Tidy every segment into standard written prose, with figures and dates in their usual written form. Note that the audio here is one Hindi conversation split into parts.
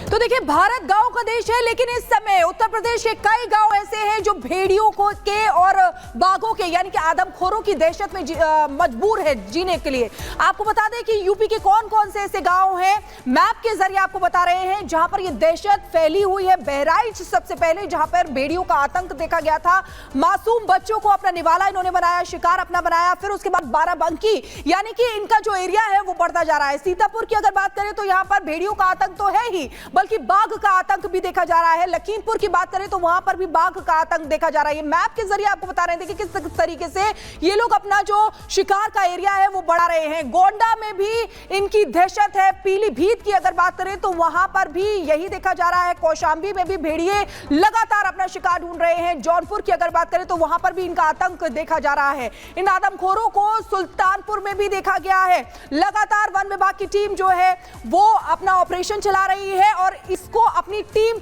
तो देखिए, भारत गांव का देश है, लेकिन इस समय उत्तर प्रदेश के कई गांव ऐसे हैं जो भेड़ियों को के और बाघों के यानी कि आदमखोरों की दहशत में मजबूर है जीने के लिए। आपको बता दें कि यूपी के कौन कौन से ऐसे गांव हैं, मैप के जरिए आपको बता रहे हैं जहां पर यह दहशत फैली हुई है। बहराइच सबसे पहले, जहां पर भेड़ियों का आतंक देखा गया था। मासूम बच्चों को अपना निवाला इन्होंने बनाया, शिकार अपना बनाया। फिर उसके बाद बाराबंकी, यानी कि इनका जो एरिया है वो बढ़ता जा रहा है। सीतापुर की अगर बात करें तो यहां पर भेड़ियों का आतंक तो है ही, बल्कि बाघ का आतंक भी देखा जा रहा है। लखीमपुर की बात करें तो वहां पर भी बाघ का आतंक देखा जा रहा है। ये मैप के जरिए आपको बता रहे हैं कि किस तरीके से ये लोग अपना जो शिकार का एरिया है वो बढ़ा रहे हैं। गोंडा में भी इनकी दहशत है। पीलीभीत की अगर बात करें तो वहां पर भी यही देखा जा रहा है। कौशांबी में भी भेड़िए लगातार अपना शिकार ढूंढ रहे हैं। जौनपुर की अगर बात करें तो वहां पर भी इनका आतंक देखा जा रहा है। इन आदमखोरों को सुल्तानपुर में भी देखा गया है। लगातार वन विभाग की टीम जो है वो अपना ऑपरेशन चला रही है और इसको अपनी टीम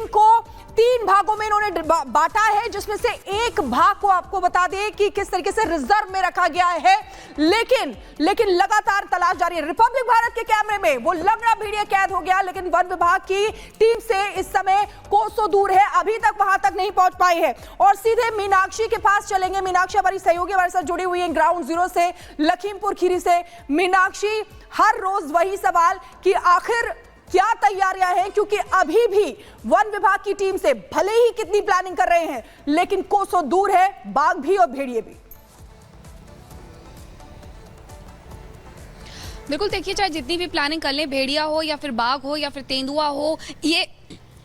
को 3 भागों में इन्होंने बांटा है, जिसमें से एक भाग को आपको बता दें कि किस तरीके से रिजर्व में रखा गया है। लेकिन लगातार तलाश जारी है। रिपब्लिक भारत के कैमरे में वो लंगड़ा भेड़िया कैद हो गया, लेकिन वन विभाग की टीम से इस समय कोसों दूर है, अभी तक वहां तक नहीं पहुंच पाई है। और सीधे मीनाक्षी के पास चलेंगे। मीनाक्षी हमारी सहयोगी हमारे साथ जुड़ी हुई है ग्राउंड जीरो से, लखीमपुर खीरी से। मीनाक्षी, हर रोज वही सवाल कि आखिर क्या तैयारियां हैं, क्योंकि अभी भी वन विभाग की टीम से भले ही कितनी प्लानिंग कर रहे हैं, लेकिन कोसों दूर है बाघ भी और भेड़िए भी। बिल्कुल, देखिए, चाहे जितनी भी प्लानिंग कर लें, भेड़िया हो या फिर बाघ हो या फिर तेंदुआ हो, ये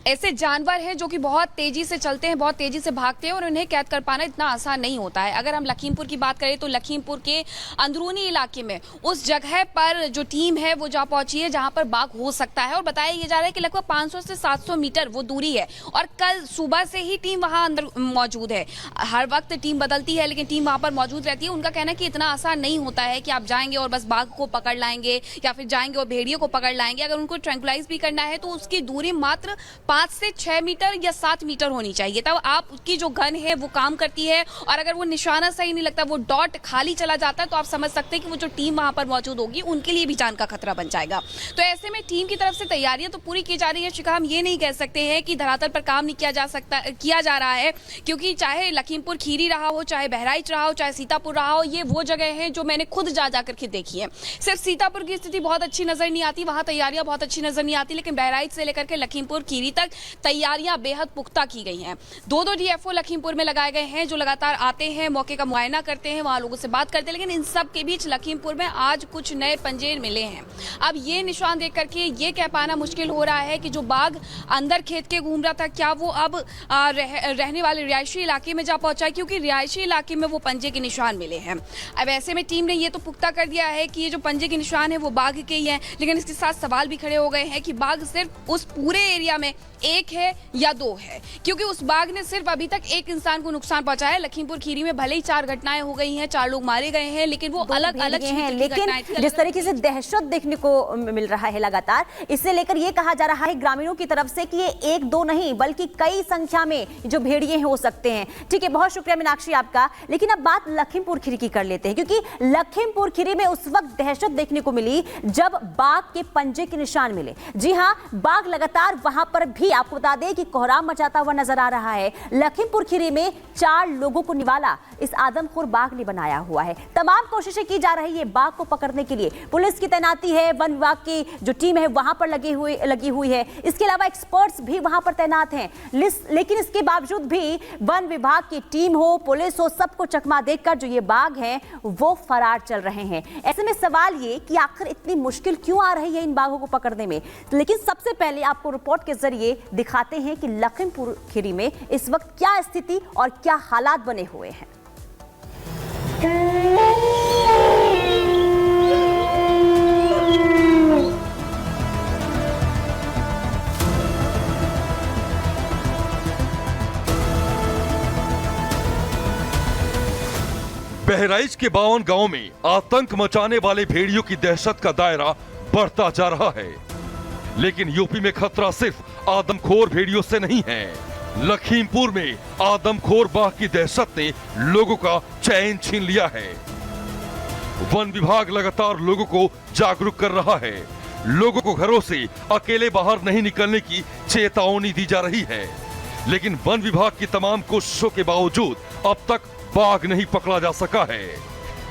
ऐसे जानवर हैं जो कि बहुत तेजी से चलते हैं, बहुत तेजी से भागते हैं और उन्हें कैद कर पाना इतना आसान नहीं होता है। अगर हम लखीमपुर की बात करें तो लखीमपुर के अंदरूनी इलाके में उस जगह पर जो टीम है वो जा पहुंची है जहां पर बाघ हो सकता है, और बताया ये जा रहा है कि लगभग 500 से 700 मीटर वो दूरी है और कल सुबह से ही टीम वहां अंदर मौजूद है। हर वक्त टीम बदलती है, लेकिन टीम वहां पर मौजूद रहती है। उनका कहना है कि इतना आसान नहीं होता है कि आप जाएंगे और बस बाघ को पकड़ लाएंगे या फिर जाएंगे और भेड़ियों को पकड़ लाएंगे। अगर उनको ट्रैंकुलाइज भी करना है तो उसकी दूरी मात्र 5 से 6 मीटर या 7 मीटर होनी चाहिए, तब आपकी जो गन है वो काम करती है। और अगर वो निशाना सही नहीं लगता, वो डॉट खाली चला जाता है, तो आप समझ सकते हैं कि वो जो टीम वहां पर मौजूद होगी उनके लिए भी जान का खतरा बन जाएगा। तो ऐसे में टीम की तरफ से तैयारियां तो पूरी की जा रही है। शिखा, हम ये नहीं कह सकते हैं कि धरातल पर काम नहीं किया जा रहा है, क्योंकि चाहे लखीमपुर खीरी रहा हो, चाहे बहराइच रहा हो, चाहे सीतापुर रहा हो, ये वो जगह है जो मैंने खुद जा करके देखी है। सिर्फ सीतापुर की स्थिति बहुत अच्छी नजर नहीं आती, वहां तैयारियां बहुत अच्छी नजर नहीं आती, लेकिन बहराइच से लेकर के लखीमपुर खीरी तक तैयारियां बेहद पुख्ता की गई हैं। 2-2 डीएफओ लखीमपुर में लगाए गए हैं जो लगातार आते हैं, मौके का मुआयना करते हैं, वहां लोगों से बात करते हैं। लेकिन इन सब के बीच लखीमपुर में आज कुछ नए पंजे मिले हैं। अब ये निशान देख करके ये कह पाना मुश्किल हो रहा है कि जो बाघ अंदर खेत के घूम रहा था, क्या वो अब रहने वाले रिहायशी इलाके में जा पहुंचा है, क्योंकि रिहायशी इलाके में वो पंजे के निशान मिले हैं। अब ऐसे में टीम ने ये तो पुख्ता कर दिया है कि ये जो पंजे के निशान है वो बाघ के ही हैं, लेकिन इसके साथ सवाल भी खड़े हो गए हैं कि बाघ सिर्फ उस पूरे एरिया में 1 है या 2 है, क्योंकि उस बाघ ने सिर्फ अभी तक 1 इंसान को नुकसान पहुंचाया है। लखीमपुर खीरी में भले ही 4 घटनाएं हो गई हैं, 4 लोग मारे गए हैं, लेकिन वो अलग अलग हैं। लेकिन जिस तरीके से दहशत देखने को मिल रहा है लगातार, इससे लेकर ये कहा जा रहा है ग्रामीणों की तरफ से कि ये 1-2 नहीं बल्कि कई संख्या में जो भेड़िए हो सकते हैं। ठीक है, बहुत शुक्रिया मीनाक्षी आपका। लेकिन अब बात लखीमपुर खीरी की कर लेते हैं, क्योंकि लखीमपुर खीरी में उस वक्त दहशत देखने को मिली जब बाघ के पंजे के निशान मिले। जी हाँ, बाघ लगातार वहां पर भी आपको बता दें कि कोहराम मचाता हुआ नजर आ रहा है। लखीमपुर खीरी में 4 लोगों को निवाला इस आदमखोर बाघ ने बनाया हुआ है। तमाम कोशिशें की जा रही है बाघ को पकड़ने के लिए। पुलिस की तैनाती है, वन विभाग की जो टीम है वहां पर लगी हुई है। इसके अलावा एक्सपर्ट्स भी वहां पर तैनात हैं। लेकिन इसके बावजूद भी वन विभाग की टीम हो, पुलिस हो, सबको चकमा देकर जो ये बाघ हैं वो फरार चल रहे हैं। ऐसे में सवाल ये कि आखिर इतनी मुश्किल क्यों आ रही है इन बाघों को पकड़ने में। लेकिन सबसे पहले आपको रिपोर्ट के जरिए दिखाते हैं कि लखीमपुर खीरी में इस वक्त क्या स्थिति और क्या हालात बने हुए हैं। बहराइच के 52 गांव में आतंक मचाने वाले भेड़ियों की दहशत का दायरा बढ़ता जा रहा है, लेकिन यूपी में खतरा सिर्फ आदमखोर भेड़ियों से नहीं है। लखीमपुर में आदमखोर बाघ की दहशत ने लोगों का चैन छीन लिया है। वन विभाग लगातार लोगों को जागरूक कर रहा है, लोगों को घरों से अकेले बाहर नहीं निकलने की चेतावनी दी जा रही है, लेकिन वन विभाग की तमाम कोशिशों के बावजूद अब तक बाघ नहीं पकड़ा जा सका है।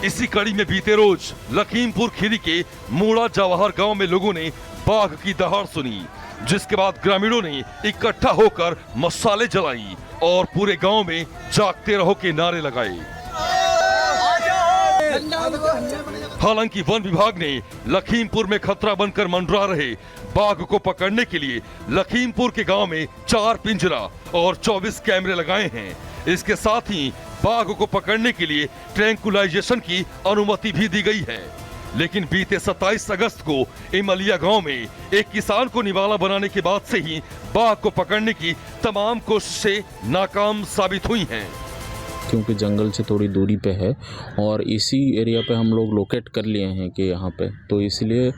इसी कड़ी में बीते रोज लखीमपुर खीरी के मूड़ा जवाहर गांव में लोगों ने बाघ की दहाड़ सुनी, जिसके बाद ग्रामीणों ने इकट्ठा होकर मशाले जलाई और पूरे गांव में जागते रहो के नारे लगाए। हालांकि वन विभाग ने लखीमपुर में खतरा बनकर मंडरा रहे बाघ को पकड़ने के लिए लखीमपुर के गांव में 4 पिंजरा और 24 कैमरे लगाए हैं। इसके साथ ही बाघ को पकड़ने के लिए ट्रैंकुलाइजेशन की अनुमति भी दी गई है। लेकिन बीते 27 अगस्त को इमलिया गांव में एक किसान को निवाला बनाने के बाद से ही बाघ को पकड़ने की तमाम कोशिशें नाकाम साबित हुई हैं। क्योंकि जंगल से थोड़ी दूरी पे है और इसी एरिया पे हम लोग लोकेट कर लिए हैं कि यहाँ पे, तो इसलिए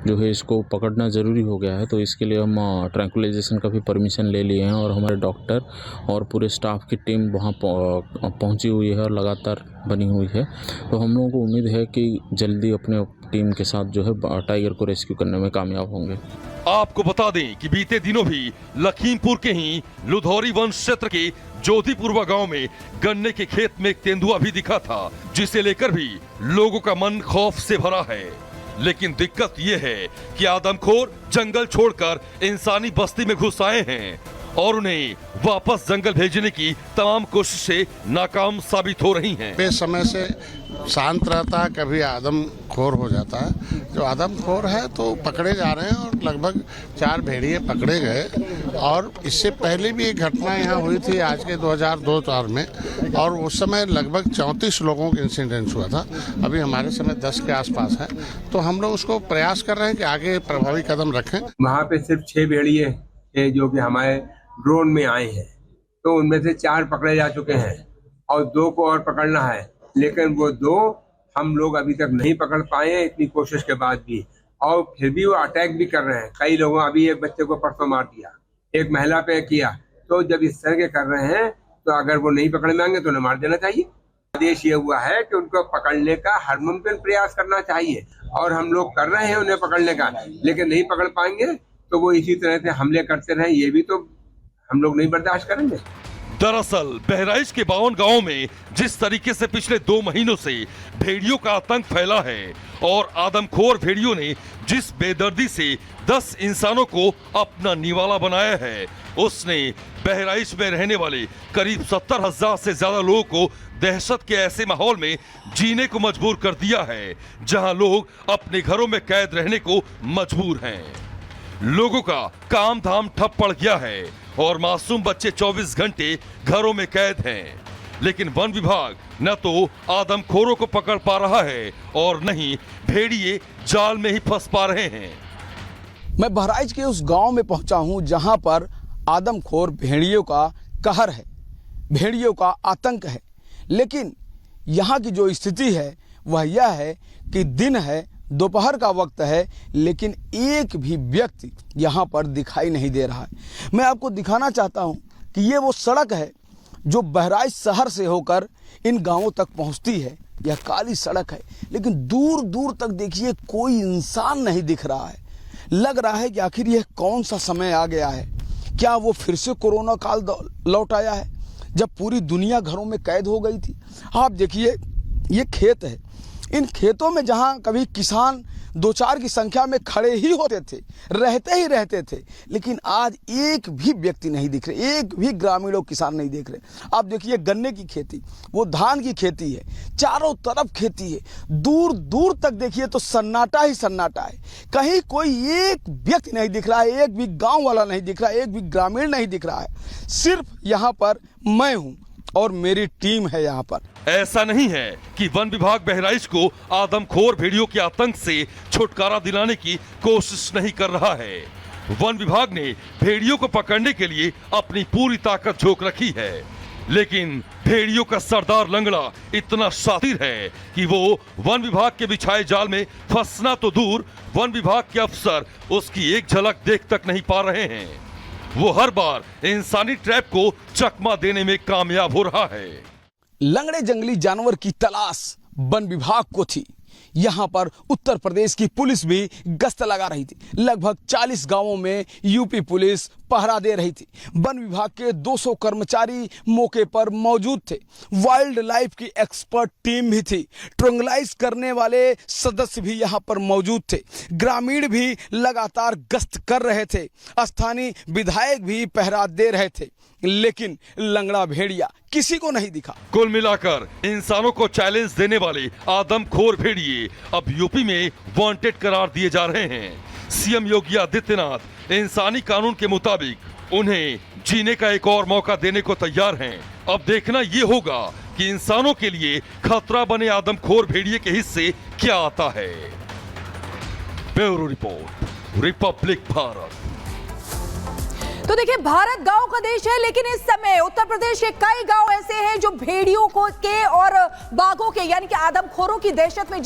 जो है इसको पकड़ना ज़रूरी हो गया है। तो इसके लिए हम ट्रैंकुलाइजेशन का भी परमिशन ले लिए हैं और हमारे डॉक्टर और पूरे स्टाफ की टीम वहाँ पहुँची हुई है और लगातार बनी हुई है। तो हम लोगों को उम्मीद है कि जल्दी अपने टीम के साथ जो है टाइगर को रेस्क्यू करने में कामयाब होंगे। आपको बता दें कि बीते दिनों भी लखीमपुर के ही लुधौरी वन क्षेत्र के ज्योतिपुरवा गांव में गन्ने के खेत में एक तेंदुआ भी दिखा था, जिसे लेकर भी लोगों का मन खौफ से भरा है। लेकिन दिक्कत ये है कि आदमखोर जंगल छोड़कर इंसानी बस्ती में घुस आए हैं और उन्हें वापस जंगल भेजने की तमाम कोशिशें नाकाम साबित हो रही हैं। पे समय से शांत रहता है, कभी आदमखोर हो जाता है। जो आदमखोर है तो पकड़े जा रहे हैं और लगभग 4 भेड़िए पकड़े गए। और इससे पहले भी एक घटना यहाँ हुई थी आज के 2002 में, और उस समय लगभग 34 लोगों का इंसिडेंट हुआ था। अभी हमारे समय 10 के आसपास है। तो हम लोग उसको प्रयास कर रहे हैं कि आगे प्रभावी कदम रखें। वहाँ पे सिर्फ 6 भेड़िए थे जो कि हमारे ड्रोन में आए हैं, तो उनमें से 4 पकड़े जा चुके हैं और 2 को और पकड़ना है, लेकिन वो 2 हम लोग अभी तक नहीं पकड़ पाए हैं इतनी कोशिश के बाद भी। और फिर भी वो अटैक भी कर रहे हैं। कई लोगों, अभी एक बच्चे को परसों मार दिया, एक महिला पे किया। तो जब इस तरह के कर रहे हैं तो अगर वो नहीं पकड़ में आएंगे तो उन्हें मार देना चाहिए। आदेश ये हुआ है कि उनको पकड़ने का हर मुमकिन प्रयास करना चाहिए और हम लोग कर रहे हैं उन्हें पकड़ने का, लेकिन नहीं पकड़ पाएंगे तो वो इसी तरह से हमले करते रहे, ये भी तो हम लोग नहीं बर्दाश्त करेंगे। दरअसल बहराइच के 52 गांवों में जिस तरीके से पिछले 2 महीनों से भेड़ियों का आतंक फैला है और आदमखोर भेड़ियों ने जिस बेदर्दी से 10 इंसानों को अपना निवाला बनाया है, उसने बहराइच में रहने वाले करीब 70,000 से ज्यादा लोगों को दहशत के ऐसे माहौल में जीने को मजबूर कर दिया है जहां लोग अपने घरों में कैद रहने को मजबूर हैं। लोगों का काम धाम ठप पड़ गया है और मासूम बच्चे 24 घंटे घरों में कैद हैं। लेकिन वन विभाग न तो आदमखोरों को पकड़ पा रहा है और न ही भेड़िए जाल में ही फंस पा रहे हैं। मैं बहराइच के उस गांव में पहुंचा हूं जहां पर आदमखोर भेड़ियों का कहर है, भेड़ियों का आतंक है। लेकिन यहां की जो स्थिति है वह यह है कि दिन है, दोपहर का वक्त है, लेकिन एक भी व्यक्ति यहाँ पर दिखाई नहीं दे रहा है। मैं आपको दिखाना चाहता हूँ कि ये वो सड़क है जो बहराइच शहर से होकर इन गांवों तक पहुँचती है। यह काली सड़क है, लेकिन दूर दूर तक देखिए कोई इंसान नहीं दिख रहा है। लग रहा है कि आखिर यह कौन सा समय आ गया है। क्या वो फिर से कोरोना काल लौट आया है जब पूरी दुनिया घरों में कैद हो गई थी। आप देखिए ये खेत है, इन खेतों में जहां कभी किसान 2-4 की संख्या में खड़े ही होते थे, रहते थे, लेकिन आज एक भी व्यक्ति नहीं दिख रहे, एक भी ग्रामीण लोग किसान नहीं देख रहे। आप देखिए गन्ने की खेती, वो धान की खेती है, चारों तरफ खेती है, दूर दूर तक देखिए तो सन्नाटा ही सन्नाटा है। कहीं कोई एक व्यक्ति नहीं दिख रहा है, एक भी गाँव वाला नहीं दिख रहा है, एक भी ग्रामीण नहीं दिख रहा है। सिर्फ यहाँ पर मैं हूँ और मेरी टीम है यहाँ पर। ऐसा नहीं है कि वन विभाग बहराइच को आदमखोर भेड़ियों के आतंक से छुटकारा दिलाने की कोशिश नहीं कर रहा है। वन विभाग ने भेड़ियों को पकड़ने के लिए अपनी पूरी ताकत झोंक रखी है, लेकिन भेड़ियों का सरदार लंगड़ा इतना शातिर है कि वो वन विभाग के बिछाए जाल में फंसना तो दूर, वन विभाग के अफसर उसकी एक झलक देख तक नहीं पा रहे हैं। वो हर बार इंसानी ट्रैप को चकमा देने में कामयाब हो रहा है। लंगड़े जंगली जानवर की तलाश वन विभाग को थी, यहाँ पर उत्तर प्रदेश की पुलिस भी गश्त लगा रही थी। लगभग 40 गांवों में यूपी पुलिस पहरा दे रही थी। वन विभाग के 200 कर्मचारी मौके पर मौजूद थे। वाइल्ड लाइफ की एक्सपर्ट टीम भी थी। ट्रंगलाइज करने वाले सदस्य भी यहाँ पर मौजूद थे। ग्रामीण भी लगातार गश्त कर रहे थे। स्थानीय विधायक भी पहरा दे रहे थे, लेकिन लंगड़ा भेड़िया किसी को नहीं दिखा। कुल मिलाकर इंसानों को चैलेंज देने वाले आदमखोर भेड़िए अब यूपी में वांटेड करार दिए जा रहे हैं। सीएम योगी आदित्यनाथ इंसानी कानून के मुताबिक उन्हें जीने का एक और मौका देने को तैयार हैं। अब देखना ये होगा कि इंसानों के लिए खतरा बने आदमखोर भेड़िए के हिस्से क्या आता है। Bureau report, Republic Bharat. तो देखिए, भारत गांव का देश है, लेकिन इस समय उत्तर प्रदेश के कई गांव ऐसे हैं जो भेड़ियों को के और बाघों के यानी कि आदमखोरों की दहशत में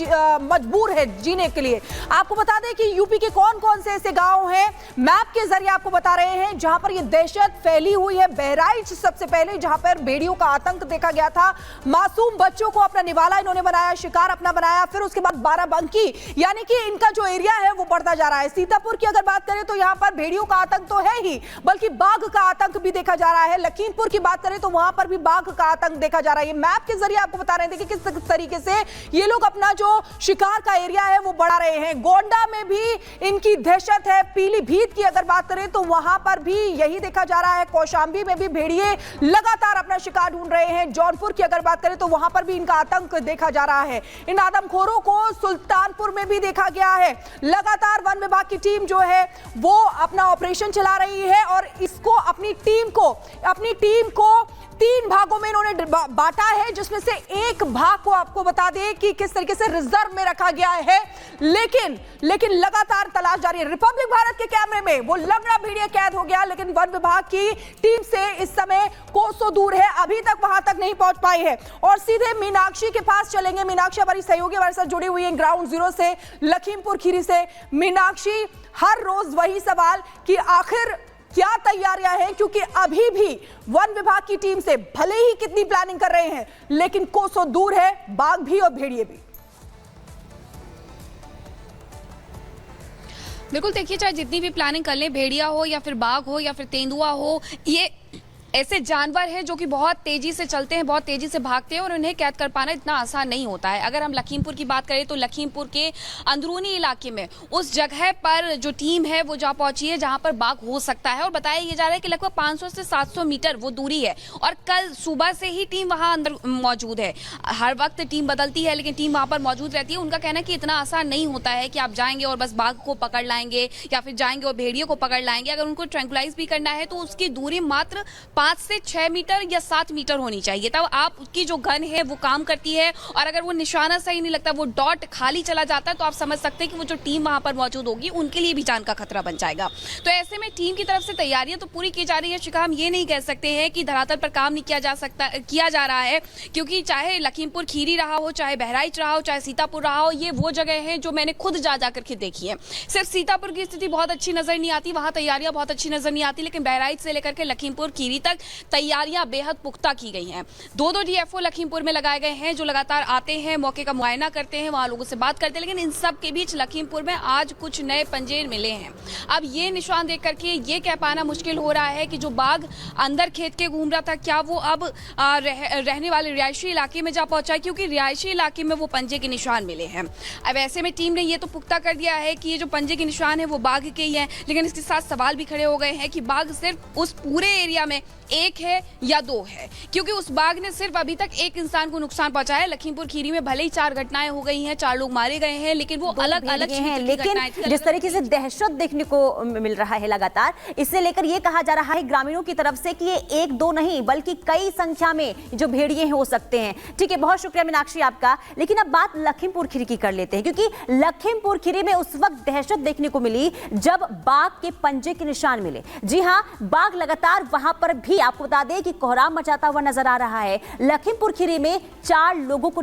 मजबूर है जीने के लिए। आपको बता दें कि यूपी के कौन कौन से ऐसे गांव हैं, मैप के जरिए आपको बता रहे हैं जहां पर ये दहशत फैली हुई है। बहराइच सबसे पहले, जहां पर भेड़ियों का आतंक देखा गया था। मासूम बच्चों को अपना निवाला इन्होंने बनाया, शिकार अपना बनाया। फिर उसके बाद बाराबंकी, यानी कि इनका जो एरिया है वो बढ़ता जा रहा है। सीतापुर की अगर बात करें तो यहाँ पर भेड़ियों का आतंक तो है ही, बल्कि बाघ का आतंक भी देखा जा रहा है। लखीमपुर की बात करें तो वहां पर भी बाघ का आतंक देखा जा रहा है। ये मैप के जरिए आपको बता रहे हैं कि किस तरीके से ये लोग अपना जो शिकार का एरिया है वो बढ़ा रहे हैं। गोंडा में भी इनकी दहशत है। पीलीभीत की अगर बात करें तो वहां पर भी यही देखा जा रहा है। कौशांबी में भी भेड़िए लगातार अपना शिकार ढूंढ रहे हैं। जौनपुर की अगर बात करें तो वहां पर भी इनका आतंक देखा जा रहा है। इन आदमखोरों को सुल्तानपुर में भी देखा गया है। लगातार वन विभाग की टीम जो है वो अपना ऑपरेशन चला रही है और इसको अपनी टीम को 3 भागों में इन्होंने बांटा है, जिसमें से एक भाग को आपको बता दें कि किस तरीके से रिजर्व में रखा गया है। लेकिन लगातार तलाश जारी है। रिपब्लिक भारत के कैमरे में वो लंगड़ा भेड़िया कैद हो गया, लेकिन वन विभाग की टीम से इस समय कोसों दूर है, अभी तक वहां तक नहीं पहुंच पाई है। और सीधे मीनाक्षी के पास चलेंगे। मीनाक्षी हमारी सहयोगी हमारे साथ जुड़ी हुई है ग्राउंड जीरो से, लखीमपुर खीरी से। मीनाक्षी, हर रोज वही सवाल कि आखिर क्या तैयारियां हैं, क्योंकि अभी भी वन विभाग की टीम से भले ही कितनी प्लानिंग कर रहे हैं, लेकिन कोसों दूर है बाघ भी और भेड़िए भी। बिल्कुल, देखिए, चाहे जितनी भी प्लानिंग कर ले, भेड़िया हो या फिर बाघ हो या फिर तेंदुआ हो, ये ऐसे जानवर हैं जो कि बहुत तेजी से चलते हैं, बहुत तेजी से भागते हैं और उन्हें कैद कर पाना इतना आसान नहीं होता है। अगर हम लखीमपुर की बात करें तो लखीमपुर के अंदरूनी इलाके में उस जगह पर जो टीम है वो जा पहुंची है जहां पर बाघ हो सकता है, और बताया ये जा रहा है कि लगभग 500 से 700 मीटर वो दूरी है और कल सुबह से ही टीम वहां अंदर मौजूद है। हर वक्त टीम बदलती है, लेकिन टीम वहां पर मौजूद रहती है। उनका कहना है कि इतना आसान नहीं होता है कि आप जाएंगे और बस बाघ को पकड़ लाएंगे या फिर जाएंगे और भेड़ियों को पकड़ लाएंगे। अगर उनको ट्रैंकुलाइज भी करना है तो उसकी दूरी मात्र 5 से 6 मीटर या 7 मीटर होनी चाहिए, तब आपकी जो गन है वो काम करती है। और अगर वो निशाना सही नहीं लगता, वो डॉट खाली चला जाता है, तो आप समझ सकते हैं कि वो जो टीम वहां पर मौजूद होगी उनके लिए भी जान का खतरा बन जाएगा। तो ऐसे में टीम की तरफ से तैयारियां तो पूरी की जा रही है। शिखा, हम ये नहीं कह सकते हैं कि धरातल पर काम नहीं किया जा रहा है, क्योंकि चाहे लखीमपुर खीरी रहा हो, चाहे बहराइच रहा हो, चाहे सीतापुर रहा हो, ये वो जगह है जो मैंने खुद जा करके देखी है। सिर्फ सीतापुर की स्थिति बहुत अच्छी नजर नहीं आती, वहां तैयारियां बहुत अच्छी नजर नहीं आती, लेकिन बहराइच से लेकर के लखीमपुर खीरी तक तैयारियां बेहद पुख्ता की गई हैं। 2-2 डीएफओ लखीमपुर में लगाए गए हैं जो लगातार आते हैं, मौके का मुआयना करते हैं, वहां लोगों से बात करते हैं। लेकिन इन सब के बीच लखीमपुर में आज कुछ नए पंजे मिले हैं। अब ये निशान देख करके ये कह पाना मुश्किल हो रहा है कि जो बाघ अंदर खेत के घूम रहा था, क्या वो अब रहने वाले रिहायशी इलाके में जा पहुंचा है, क्योंकि रिहायशी इलाके में वो पंजे के निशान मिले हैं। अब ऐसे में टीम ने ये तो पुख्ता कर दिया है कि ये जो पंजे के निशान है वो बाघ के ही हैं, लेकिन इसके साथ सवाल भी खड़े हो गए हैं कि बाघ सिर्फ उस पूरे एरिया में 1 है या 2 है, क्योंकि उस बाघ ने सिर्फ अभी तक 1 इंसान को नुकसान पहुंचाया है। लखीमपुर खीरी में भले ही 4 घटनाएं हो गई हैं, 4 लोग मारे गए हैं, लेकिन वो अलग अलग हैं। लेकिन जिस तरीके से दहशत देखने को मिल रहा है लगातार, इससे लेकर ये कहा जा रहा है ग्रामीणों की तरफ से कि ये 1-2 नहीं बल्कि कई संख्या में जो भेड़िए हो सकते हैं। ठीक है, बहुत शुक्रिया मीनाक्षी आपका। लेकिन अब बात लखीमपुर खीरी की कर लेते हैं, क्योंकि लखीमपुर खीरी में उस वक्त दहशत देखने को मिली जब बाघ के पंजे के निशान मिले। जी हाँ, बाघ लगातार वहां पर भी आपको बता दें कि कोहराम मचाता हुआ नजर आ रहा है। लखीमपुर खीरी में 4 लोगों को